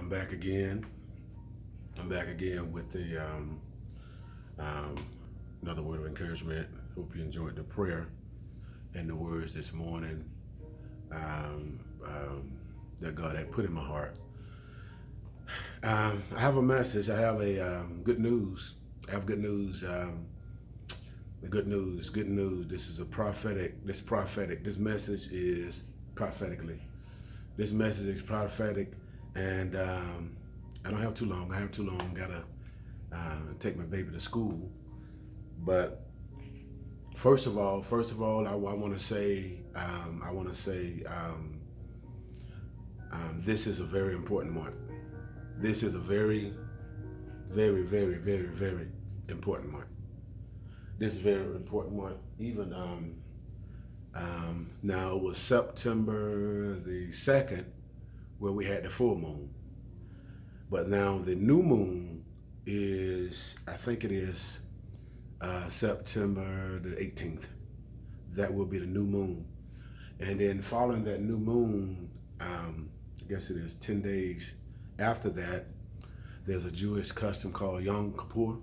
I'm back again. I'm back again with another word of encouragement. Hope you enjoyed the prayer and the words this morning that God had put in my heart. I have a message. I have a good news. I have good news. The good news. Good news. This is a prophetic. This message is prophetically. This message is prophetic, and I don't have too long. Gotta take my baby to school. But first of all, I want to say, this is a very important one. This is a very, very, very, very, very important one. This is a very important one. Even now it was September the 2nd where we had the full moon. But now the new moon is, I think it is September the 18th. That will be the new moon. And then following that new moon, I guess it is 10 days after that, there's a Jewish custom called Yom Kippur,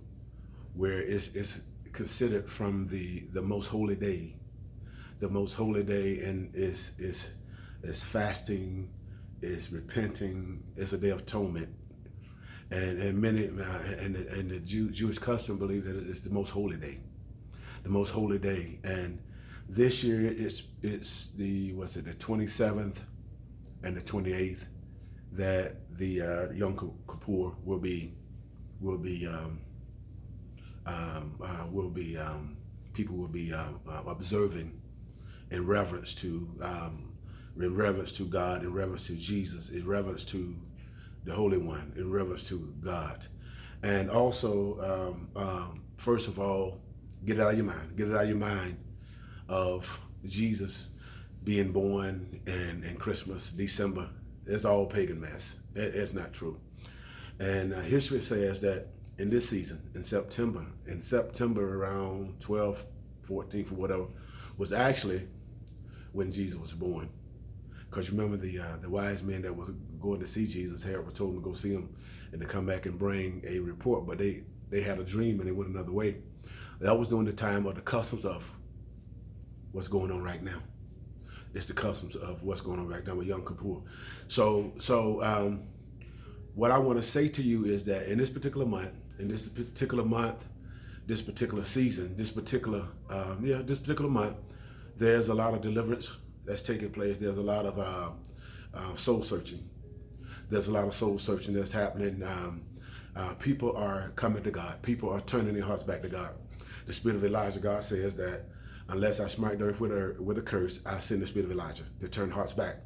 where it's considered from the most holy day. The most holy day, and is fasting, is repenting, it's a day of atonement. And many and the Jewish custom believe that it's the most holy day. The most holy day. And this year it's the 27th and the 28th that the Yom Kippur will be people will be observing in reverence to God, in reverence to Jesus, in reverence to the Holy One, in reverence to God. And also, first of all, get it out of your mind. Get it out of your mind of Jesus being born in Christmas, December. It's all pagan mess. It's not true. And history says that in this season, in September around 12th, 14th, or whatever, was actually when Jesus was born. Because you remember the wise men that was going to see Jesus, Herod was told them to go see him and to come back and bring a report, but they had a dream and they went another way. That was during the time of the customs of what's going on right now. It's the customs of what's going on right now with Yom Kippur. So what I want to say to you is that in this particular month, this particular season, this particular month, there's a lot of deliverance that's taking place. There's a lot of soul searching. There's a lot of soul searching that's happening. People are coming to God. People are turning their hearts back to God. The spirit of Elijah, God says that unless I smite the earth with a curse, I send the spirit of Elijah to turn hearts back.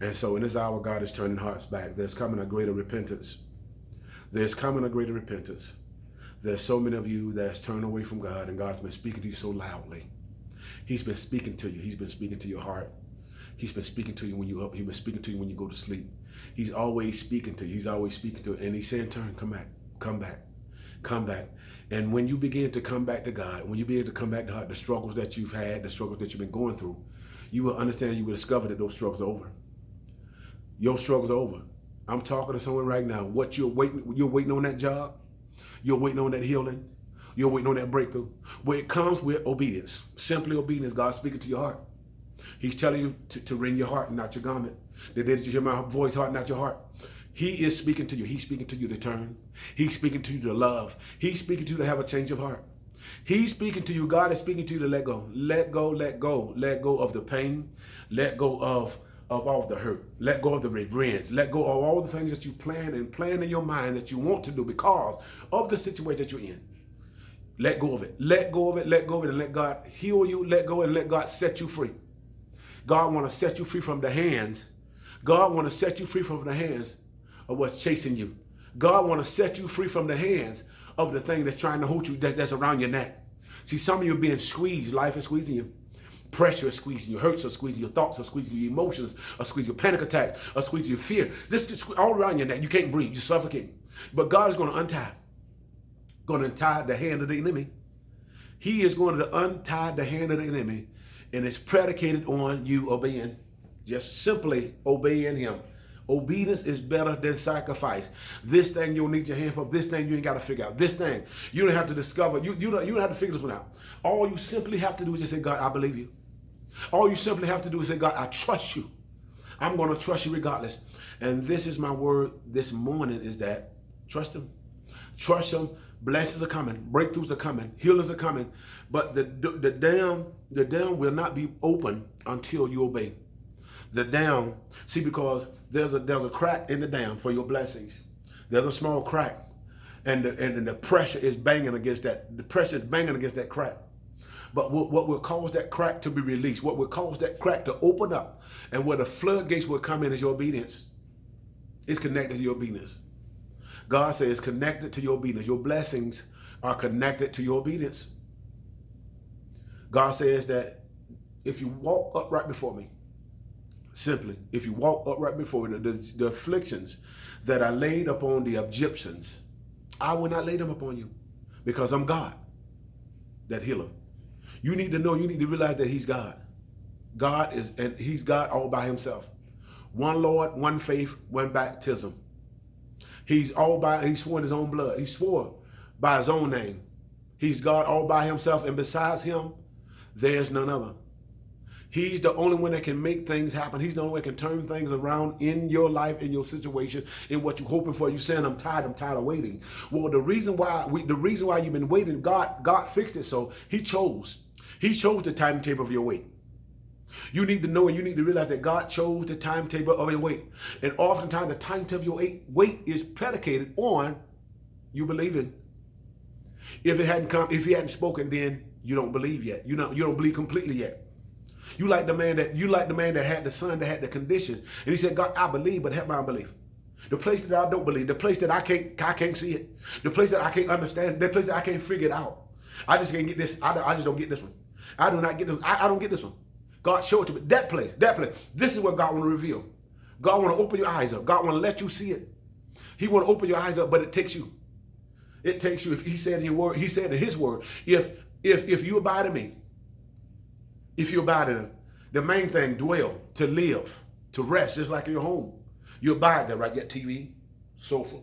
And so in this hour, God is turning hearts back. There's coming a greater repentance. There's coming a greater repentance. There's so many of you that's turned away from God, and God's been speaking to you so loudly. He's been speaking to you. He's been speaking to your heart. He's been speaking to you when you're up. He's been speaking to you when you go to sleep. He's always speaking to you. He's always speaking to you. And he's saying, turn, come back, come back, come back. And when you begin to come back to God, when you begin to come back to God, the struggles that you've had, the struggles that you've been going through, you will understand, you will discover that those struggles are over. Your struggles are over. I'm talking to someone right now. What you're waiting on that job. You're waiting on that healing. You're waiting on that breakthrough. Well, it comes with obedience. Simply obedience. God's speaking to your heart. He's telling you to rend your heart and not your garment. The day that you hear my voice, heart, not your heart. He is speaking to you. He's speaking to you to turn. He's speaking to you to love. He's speaking to you to have a change of heart. He's speaking to you. God is speaking to you to let go. Let go, let go. Let go of the pain. Let go of all of the hurt. Let go of the revenge. Let go of all the things that you plan in your mind that you want to do because of the situation that you're in. Let go of it. Let go of it. Let go of it, and let God heal you. Let go and let God set you free. God want to set you free from the hands. God want to set you free from the hands of what's chasing you. God want to set you free from the hands of the thing that's trying to hold you, that's around your neck. See, some of you are being squeezed. Life is squeezing you. Pressure is squeezing you. Hurts are squeezing your thoughts, are squeezing your emotions, are squeezing your panic attacks, are squeezing your fear. This all around your neck. You can't breathe. You're suffocating. But God is going to untie the hand of the enemy. He is going to untie the hand of the enemy, and it's predicated on you obeying. Just simply obeying him. Obedience is better than sacrifice. This thing you'll need your hand for. This thing you ain't got to figure out. This thing you don't have to discover. You don't have to figure this one out. All you simply have to do is just say, God, I believe you. All you simply have to do is say, God, I trust you. I'm going to trust you regardless. And this is my word this morning, is that trust him. Trust him. Blessings are coming. Breakthroughs are coming. Healings are coming. But the dam will not be open until you obey. The dam, see, because there's a crack in the dam for your blessings. There's a small crack. And the pressure is banging against that. The pressure is banging against that crack. But what will cause that crack to be released, what will cause that crack to open up, and where the floodgates will come in is your obedience. It's connected to your obedience. God says it's connected to your obedience. Your blessings are connected to your obedience. God says that if you walk upright before me, simply, if you walk upright before me, the afflictions that I laid upon the Egyptians, I will not lay them upon you, because I'm God that healeth. You need to know, you need to realize that he's God. And he's God all by himself. One Lord, one faith, one baptism. He swore in his own blood. He swore by his own name. He's God all by himself, and besides him, there's none other. He's the only one that can make things happen. He's the only one that can turn things around in your life, in your situation, in what you're hoping for. You're saying, I'm tired of waiting. Well, the reason why you've been waiting, God fixed it. So he chose the timetable of your wait. You need to know, and you need to realize that God chose the timetable of your wait. And oftentimes the timetable of your wait is predicated on you believing. If it hadn't come, if he hadn't spoken, then you don't believe yet. You don't believe completely yet. You like the man that had the son that had the condition. And he said, God, I believe, but help my unbelief. The place that I don't believe, the place that I can't see it, the place that I can't understand, the place that I can't figure it out. I just can't get this. I just don't get this one. I do not get this. I don't get this one. God showed it to me. That place. This is what God want to reveal. God want to open your eyes up. God want to let you see it. He want to open your eyes up, but it takes you. It takes you. If he said in your word, he said in his word, if you abide in me, if you abide in him, the main thing, dwell, to live, to rest, just like in your home. You abide there, right? You got TV, sofa,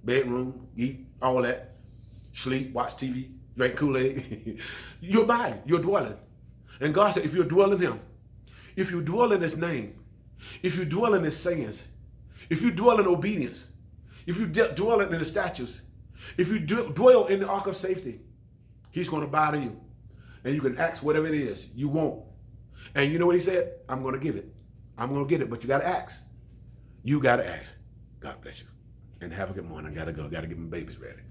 bedroom, eat, all that, sleep, watch TV, drink Kool-Aid. You're abiding, you're dwelling. And God said, if you dwell in him, if you dwell in his name, if you dwell in his sayings, if you dwell in obedience, if you dwell in the statutes, if you dwell in the ark of safety, he's going to abide in you. And you can ask whatever it is you want. And you know what he said? I'm going to give it. I'm going to get it, but you got to ask. You got to ask. God bless you. And have a good morning. I got to go. Got to get my babies ready.